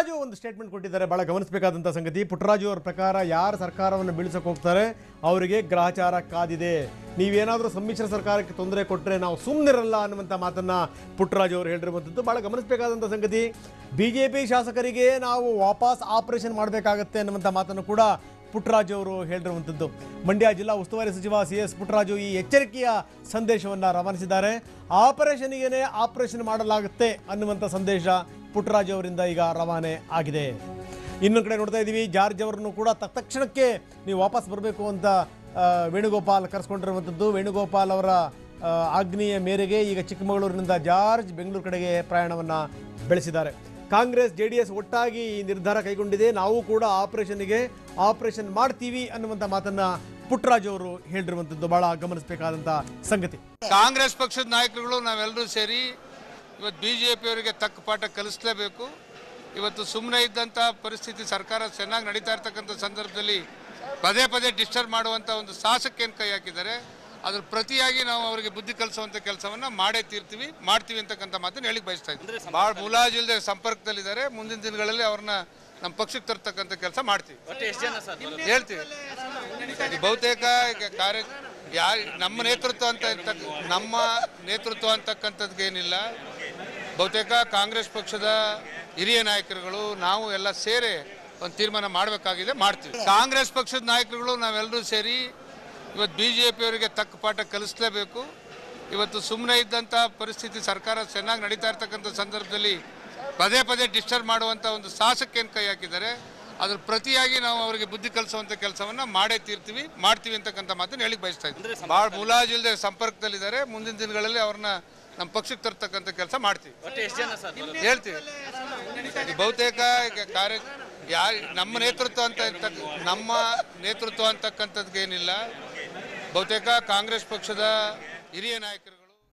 ಪುಟ್ಟರಾಜು ಒಂದು ಸ್ಟೇಟ್ಮೆಂಟ್ ಕೊಟ್ಟಿದ್ದಾರೆ, ಬಹಳ ಗಮನಿಸಬೇಕಾದಂಥ ಸಂಗತಿ. ಪುಟ್ಟರಾಜು ಅವರ ಪ್ರಕಾರ ಯಾರು ಸರ್ಕಾರವನ್ನು ಬೀಳಿಸಕ್ಕೆ ಹೋಗ್ತಾರೆ ಅವರಿಗೆ ಗ್ರಹಚಾರ ಕಾದಿದೆ. ನೀವೇನಾದರೂ ಸಮ್ಮಿಶ್ರ ಸರ್ಕಾರಕ್ಕೆ ತೊಂದರೆ ಕೊಟ್ಟರೆ ನಾವು ಸುಮ್ಮನಿರಲ್ಲ ಅನ್ನುವಂಥ ಮಾತನ್ನು ಪುಟ್ಟರಾಜು ಅವರು ಹೇಳಿರುವಂಥದ್ದು ಬಹಳ ಗಮನಿಸಬೇಕಾದಂಥ ಸಂಗತಿ. BJP ಶಾಸಕರಿಗೆ ನಾವು ವಾಪಸ್ ಆಪರೇಷನ್ ಮಾಡಬೇಕಾಗತ್ತೆ ಅನ್ನುವಂಥ ಮಾತನ್ನು ಕೂಡ ಪುಟ್ಟರಾಜು ಅವರು ಹೇಳಿರುವಂಥದ್ದು. ಮಂಡ್ಯ ಜಿಲ್ಲಾ ಉಸ್ತುವಾರಿ ಸಚಿವ CS ಪುಟ್ಟರಾಜು ಈ ಎಚ್ಚರಿಕೆಯ ಸಂದೇಶವನ್ನು ರವಾನಿಸಿದ್ದಾರೆ. ಆಪರೇಷನ್ಗೇನೆ ಆಪರೇಷನ್ ಮಾಡಲಾಗುತ್ತೆ ಅನ್ನುವಂಥ ಸಂದೇಶ ಪುಟ್ಟರಾಜು ಅವರಿಂದ ಈಗ ರವಾನೆ ಆಗಿದೆ. ಇನ್ನೊಂದು ಕಡೆ ನೋಡ್ತಾ ಇದ್ದೀವಿ, ಜಾರ್ಜ್ ಅವರನ್ನು ಕೂಡ ತಕ್ಷಣಕ್ಕೆ ನೀವು ವಾಪಸ್ ಬರಬೇಕು ಅಂತ ವೇಣುಗೋಪಾಲ್ ಕರೆಸ್ಕೊಂಡಿರುವಂಥದ್ದು. ವೇಣುಗೋಪಾಲ್ ಅವರ ಆಜ್ಞೆಯ ಮೇರೆಗೆ ಈಗ ಚಿಕ್ಕಮಗಳೂರಿನಿಂದ ಜಾರ್ಜ್ ಬೆಂಗಳೂರು ಕಡೆಗೆ ಪ್ರಯಾಣವನ್ನು ಬೆಳೆಸಿದ್ದಾರೆ. ಕಾಂಗ್ರೆಸ್ JDS ಒಟ್ಟಾಗಿ ಈ ನಿರ್ಧಾರ ಕೈಗೊಂಡಿದೆ, ನಾವು ಕೂಡ ಆಪರೇಷನ್ ಮಾಡ್ತೀವಿ ಅನ್ನುವಂಥ ಮಾತನ್ನ ಪುಟ್ಟರಾಜು ಅವರು ಹೇಳಿರುವಂಥದ್ದು ಬಹಳ ಗಮನಿಸಬೇಕಾದಂಥ ಸಂಗತಿ. ಕಾಂಗ್ರೆಸ್ ಪಕ್ಷದ ನಾಯಕರುಗಳು ನಾವೆಲ್ಲರೂ ಸೇರಿ ಇವತ್ತು BJP ಅವರಿಗೆ ತಕ್ಕ ಪಾಠ ಕಲಿಸಲೇಬೇಕು. ಇವತ್ತು ಸುಮ್ಮನೆ ಇದ್ದಂಥ ಪರಿಸ್ಥಿತಿ, ಸರ್ಕಾರ ಚೆನ್ನಾಗಿ ನಡೀತಾ ಇರ್ತಕ್ಕಂಥ ಸಂದರ್ಭದಲ್ಲಿ ಪದೇ ಪದೇ ಡಿಸ್ಟರ್ಬ್ ಮಾಡುವಂಥ ಒಂದು ಸಾಹಸಕ್ಕೇನು ಕೈ ಹಾಕಿದ್ದಾರೆ, ಅದ್ರ ಪ್ರತಿಯಾಗಿ ನಾವು ಅವರಿಗೆ ಬುದ್ಧಿ ಕಲಿಸುವಂಥ ಕೆಲಸವನ್ನು ಮಾಡ್ತೀವಿ ಅಂತಕ್ಕಂಥ ಮಾತನ್ನು ಹೇಳಿಕ್ ಬಯಸ್ತಾ ಇದ್ದೀವಿ. ಭಾಳ ಮುಲಾಜಿಲ್ಲದೆ ಸಂಪರ್ಕದಲ್ಲಿದ್ದಾರೆ. ಮುಂದಿನ ದಿನಗಳಲ್ಲಿ ಅವ್ರನ್ನ ನಮ್ಮ ಪಕ್ಷಕ್ಕೆ ತರ್ತಕ್ಕಂಥ ಕೆಲಸ ಮಾಡ್ತೀವಿ, ಹೇಳ್ತೀವಿ. ಬಹುತೇಕ ನಮ್ಮ ನೇತೃತ್ವ ಅಂತಕ್ಕಂಥದ್ದೇನಿಲ್ಲ. ಬಹುತೇಕ ಕಾಂಗ್ರೆಸ್ ಪಕ್ಷದ ಹಿರಿಯ ನಾಯಕರುಗಳು ನಾವು ಎಲ್ಲ ಸೇರಿ ಒಂದು ತೀರ್ಮಾನ ಮಾಡಬೇಕಾಗಿದೆ, ಮಾಡ್ತೀವಿ. ಕಾಂಗ್ರೆಸ್ ಪಕ್ಷದ ನಾಯಕರುಗಳು ನಾವೆಲ್ಲರೂ ಸೇರಿ ಇವತ್ತು BJP ಅವರಿಗೆ ತಕ್ಕ ಪಾಠ ಕಲಿಸಲೇಬೇಕು. ಇವತ್ತು ಸುಮ್ಮನೆ ಇದ್ದಂಥ ಪರಿಸ್ಥಿತಿ, ಸರ್ಕಾರ ಚೆನ್ನಾಗಿ ನಡೀತಾ ಇರ್ತಕ್ಕಂಥ ಸಂದರ್ಭದಲ್ಲಿ ಪದೇ ಪದೇ ಡಿಸ್ಟರ್ಬ್ ಮಾಡುವಂಥ ಒಂದು ಸಾಹಸಕ್ಕೇನು ಕೈ ಹಾಕಿದ್ದಾರೆ, ಅದ್ರ ಪ್ರತಿಯಾಗಿ ನಾವು ಅವರಿಗೆ ಬುದ್ಧಿ ಕಲಿಸುವಂಥ ಕೆಲಸವನ್ನು ಮಾಡ್ತೀವಿ ಅಂತಕ್ಕಂಥ ಮಾತನ್ನು ಹೇಳಿಕ್ ಬಯಸ್ತಾ ಇದ್ದೀವಿ. ಭಾಳ ಮುಲಾಜಿಲ್ಲದೆ ಸಂಪರ್ಕದಲ್ಲಿದ್ದಾರೆ. ಮುಂದಿನ ದಿನಗಳಲ್ಲಿ ಅವ್ರನ್ನ ನಮ್ಮ ಪಕ್ಷಕ್ಕೆ ತರ್ತಕ್ಕಂಥ ಕೆಲಸ ಮಾಡ್ತೀವಿ, ಹೇಳ್ತೀವಿ. ಬಹುತೇಕ ನಮ್ಮ ನೇತೃತ್ವ ಅಂತಕ್ಕಂಥದ್ದೇನಿಲ್ಲ. ಬಹುತೇಕ ಕಾಂಗ್ರೆಸ್ ಪಕ್ಷದ ಹಿರಿಯ ನಾಯಕರು